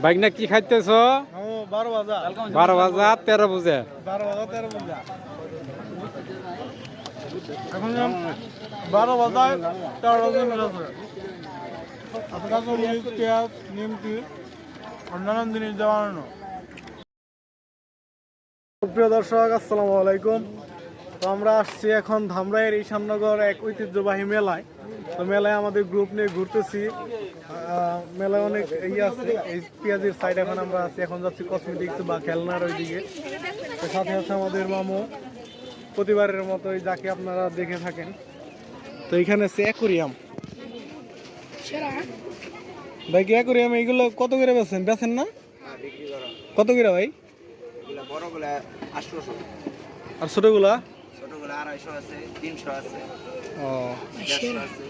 Bike না কি খাইতেছ? 12 ভাজা 12 ভাজা 13 বুঝে। 12 ভাজা 13 ভাজা। এখন 12 ভাজায় 13 জিনিস আছে। আপনার মরিচ, পেঁয়াজ, নিমকি, অন্যান্য জিনিস দেওয়ানো। প্রিয় দর্শক, আসসালামু আলাইকুম। তো আমরা আসছি এখন ধামরাইয়ের ঈশাননগর এক ঐতিহ্যবাহী মেলায়। তো মেলায় আমাদের গ্রুপ নিয়ে ঘুরতেছি। মেলায় অনেক আছে, এই পেঁয়াজের সাইড এখন আমরা আছি। এখন যাচ্ছি কসমেটিক্স বা খেলনার ওইদিকে। তো সাথে আছে আমাদের মামু, প্রতিবারের মতোই যাকে আপনারা দেখে থাকেন। তো এখানে আছে অ্যাকুরিয়াম। ভাই কি অ্যাকুরিয়াম এইগুলো কত করে বেচেন না? কত করে ভাই? বড়গুলা 800, আর ছোটগুলা? ছোটগুলা 250 আছে, 300 আছে, ও 150 আছে।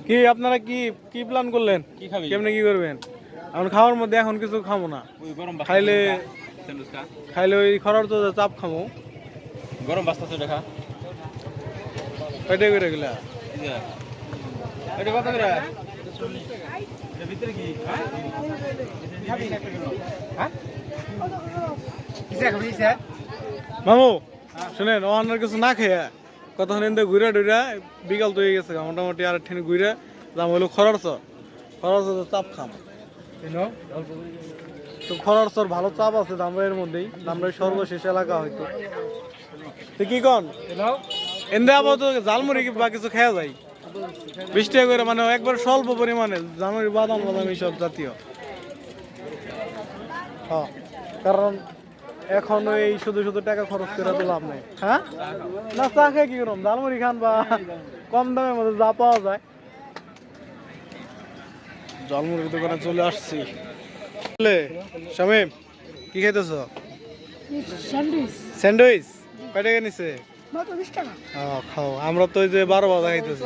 কি আপনারা কি কি প্ল্যান করলেন? কি খাবি? কেমনে কি করবেন? এখন খাওয়ার মধ্যে এখন কিছু খাবো না। ওই গরম খাইলে স্যান্ডউইচটা খাইলে ওই খরার তো চাপ খামো। গরম বাস্তাছে দেখা। কয়টা করে গেলা? এই যে এটা কত করে? এর ভিতরে কি? খাবি একটা কিলো। হ্যাঁ? কিসে খাবি স্যার? মামু শুনেন, অন্য কিছু না খেয়ে কতক্ষণ এনতে ঘুরে টুরে বিকাল তো হয়ে গেছে, মোটামুটি আর ঠেনে ঘুরে দাম হইলো খরচ চাপ খাম। তো খরচর ভালো চাপ আছে দামরাইয়ের মধ্যেই, দামরাই সর্বশেষ এলাকা হয়তো। তো কি কন এনদে আপাতত জালমুড়ি বা কিছু খেয়া যায় 20 টাকা করে, মানে একবার স্বল্প পরিমাণে জালমুড়ি, বাদাম বাদাম এইসব জাতীয়। হ্যাঁ, কারণ এখন এই শুধু শুধু টাকা খরচ করে তো লাভ নেই। হ্যাঁ না, চা খেয়ে কি করুন, ঝালমুড়ি খান বা কম দামের মধ্যে যা পাওয়া যায়। ঝালমুড়ির দোকানে চলে আসছি। শামিম কি খাইতেছ? স্যান্ডউইচ কয় টাকা নিছে? খাও, আমরা তো ওই যে 12 ভাজা খাইতেছি।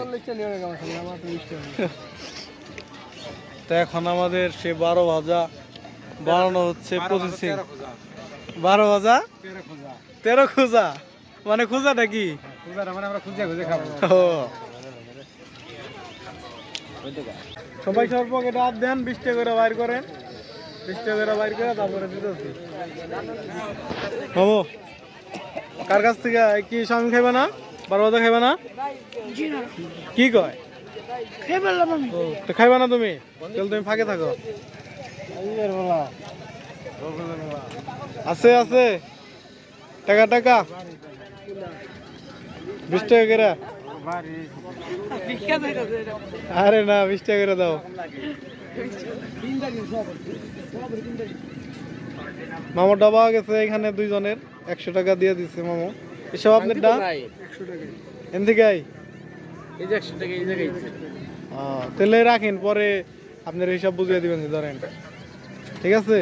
তো এখন আমাদের সে 12 ভাজা বানানো হচ্ছে প্রসেসিং। 12 ভাজা 13 খুঁজা, মানে খুঁজাটা কি? মানে আমরা খুঁজে খুঁজে খাবো। সবাই সবার পকেটে হাত দেন, 20 টাকা করে বাইর করেন, 20 টাকা করে বাইর করে তারপরে দিতেছি। মামু কার কাছ থেকে কি স্বামী খাইবে না? 12 ভাজা খাইবে না? কি কয় তো খাইবা না তুমি? তাহলে তুমি ফাঁকে থাকো। আছে আছে টাকা টাকা 20 টাকা করে। আরে না, 20 টাকা করে দাও। মামুর ডাবা গেছে এখানে দুইজনের, 100 টাকা দিয়ে দিচ্ছে মামু। এসব আপনার ডা 100 টাকা এন থেকে আই, এই যে 100 টাকা এই জায়গায়। তাহলে রাখেন, পরে আপনার হিসাব বুঝিয়ে দিবেন, ধরেন। ঠিক আছে,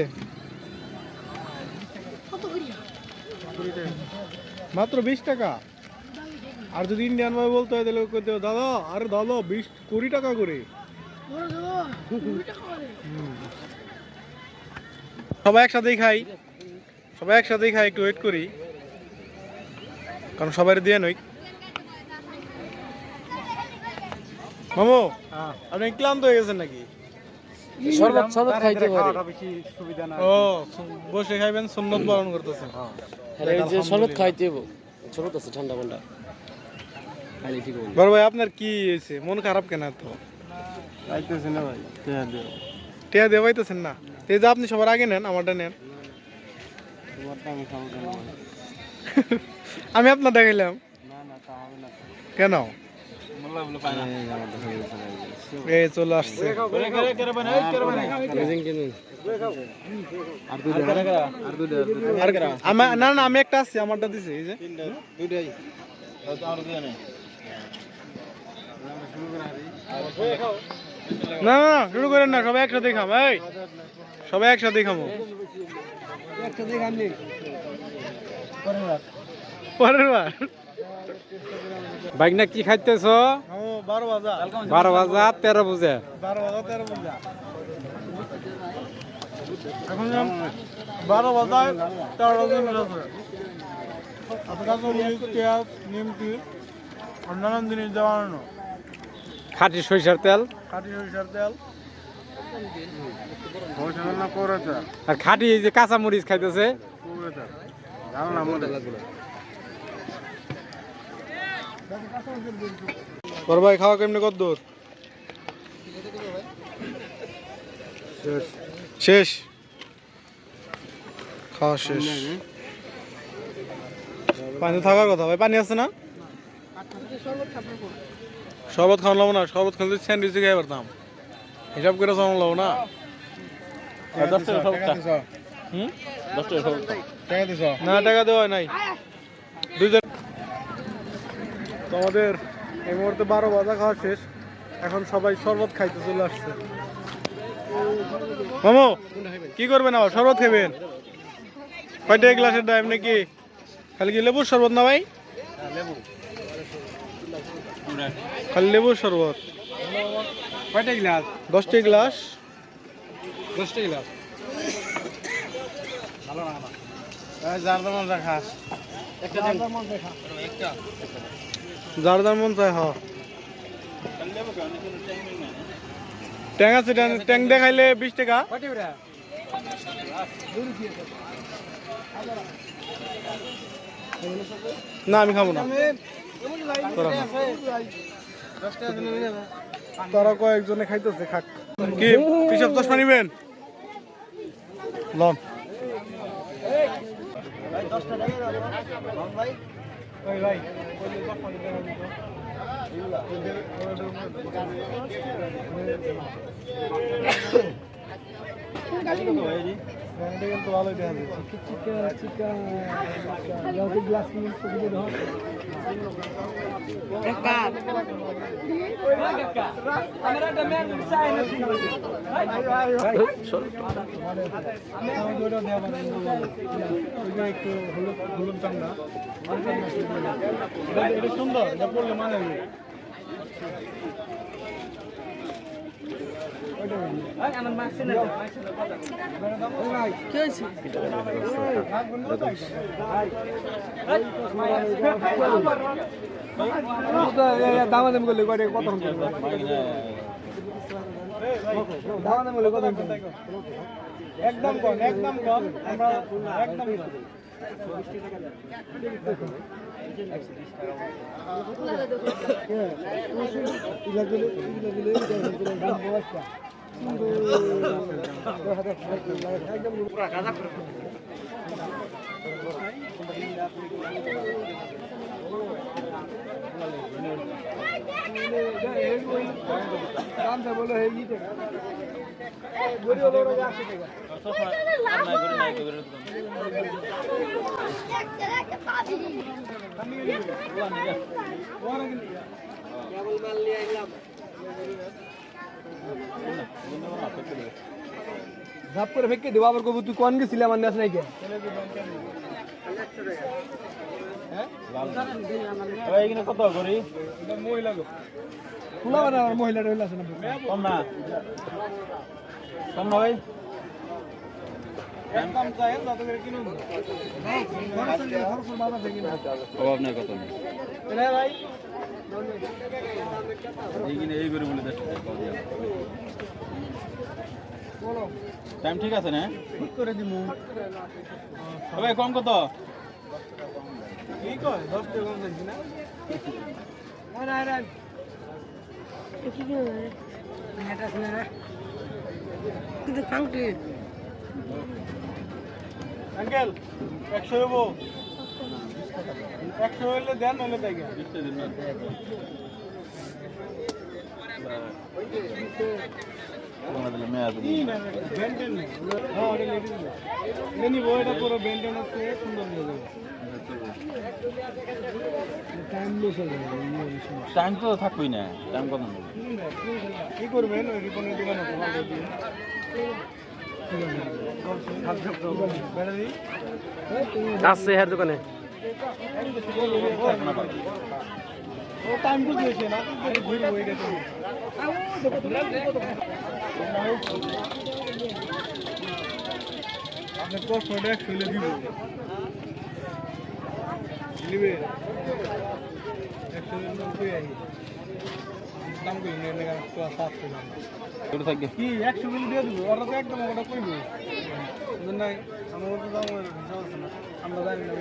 মাত্র 20 টাকা। আর যদি ইন্ডিয়ান ভাই বলতে হয় তাহলে কইতে হবে, দাদা আরে দাদা 20-20 টাকা করে। সবাই একসাথেই খাই, একটু ওয়েট করি, কারণ সবাই দিয়ে নই। মামু আপনি ক্লান্ত হয়ে গেছেন নাকি? শরবত খাইতে পারি, বেশি সুবিধা না। ও বসে খাইবেন, সুন্নত পালন করতেছেন। এই যে শরবত খাইতে হবে, শরবত আছে ঠান্ডা ঠান্ডা খালি ঠিক হবে। বড় ভাই আপনার কি হয়েছে, মন খারাপ কেন? তো আইতেছে না ভাই, টিয়া দিয়ে পাইতেছেন না? এই যে আপনি সবার আগে নেন, আমারটা নেন। তোমারটা আমি খাবো কেন ভাই? আমি আপনার দেখাইলাম না না, তা হবে না কেন? মোল্লা বলে পায় না। এই চলে আসছে। না না, আমি একটা আছি, আমারটা দিছি। এই যে দুইটাই না না না, শুরু করেন না, সবাই একসাথে খাম। এই সবাই একসাথে খাবো। পরের বার বাইক না কি খাইতেছ? 12 ভাজা 12 ভাজা 13 বুঝে। 12 ভাজা 13 ভাজা। এখন 12 ভাজায় 13 জিনিস আছে। কাঁচামরিচ পেঁয়াজ নিমকি আর নানান জিনিস দেওয়ানো খাঁটি সরিষার তেল খাঁটি সরিষার তেল আর খাঁটি এই যে কাঁচা মরিচ খাইতেছে বড় ভাই খাওয়া কেমনি কত দূর শেষ খাওয়া শেষ পানি থাকার কথা ভাই পানি আছে না শরবত খাওয়া লাগবো না শরবত খেলতে স্যান্ডউইচ খাই পারতাম হিসাব করে চালানো লাগবো না না টাকা দেওয়া হয় নাই দুইজন তো আমাদের এই মুহূর্তে 12 বাজা খাওয়া শেষ এখন সবাই শরবত খাইতে চলে আসছে মামু কি করবেন আবার শরবত খাবেন কয়টা গ্লাসের দাম নাকি খালি কি লেবুর শরবত না ভাই খালি লেবুর শরবত কয়টা গ্লাস 10টি গ্লাস 10টা গ্লাস ভালো না যার দাম রাখা একটা যার দাম মন চায় ট্যাং আছে ট্যাং দেখাইলে 20 টাকা না আমি খাবো না তারা কয়েকজনে খাইতেছে খাক কি পিসাব চশমা নিবেন লন কিন্তু ভালোই দেখা একটু হলুদ চামড়া এটা সুন্দর এটা পড়লে মানে দামাদাম করলে কত একদম কম একদম কম আমরা একদম ঝাপ করে ফেঁকে দেবো আবার কবু তুই কোন গেছিলি আমার নেস নাই কে কত করি মহিলা মহিলাটা হইলে আছে না কম না কম নয় একদম চাই যত করে কিনুন অভাব নেই কত নেই ভাই এই করে বলে টাইম ঠিক আছে না ঠিক করে দিমু ভাই কম কত কি কয় 10 টাকা কম দিছি না কি কি এটা শুনে রে কিন্তু কাউকে আঙ্কেল 100 হবো 100 হইলে দেন নইলে তাই গা বেন্টেন হ্যাঁ ওটা লেডিস এনি বইটা পুরো বেন্টেন আছে সুন্দর হয়ে যাবে টাইম লস হয়ে যাবে টাইম তো থাকবেই না টাইম কত কি করবেন ওই রিপনের দোকানে তোমার দিয়ে আছে হ্যাঁ দোকানে ও টাইম বুঝেছে না ঘুরে হয়ে গেছে আপনার কষ্ট ফেলে দিব নিবে 190 আই দাম কই নেন না তো 700 দাম ছোট থাকবে কি 100 মিলি দিয়ে দিব ওরা তো একদম ওটা কইবো নাই আমার তো দাম আছে না আমরা জানি না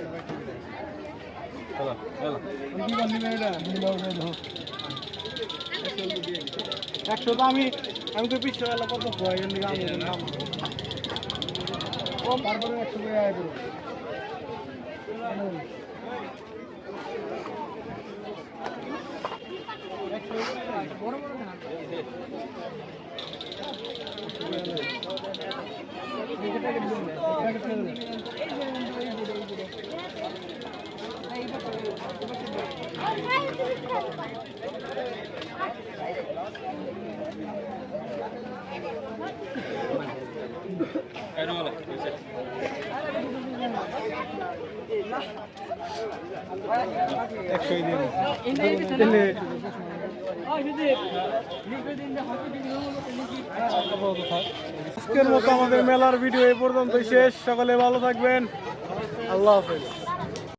চলো চলো কি বান নিবে এটা নিবাও না 100 তো আমি তো পিছনে এলা কত কয় এর নিকে আমি দাম ও তারপরে 100 করে আয় করো বড় বড় না আজকের মতো আমাদের মেলার ভিডিও এই পর্যন্ত শেষ। সকলে ভালো থাকবেন। আল্লাহ হাফেজ।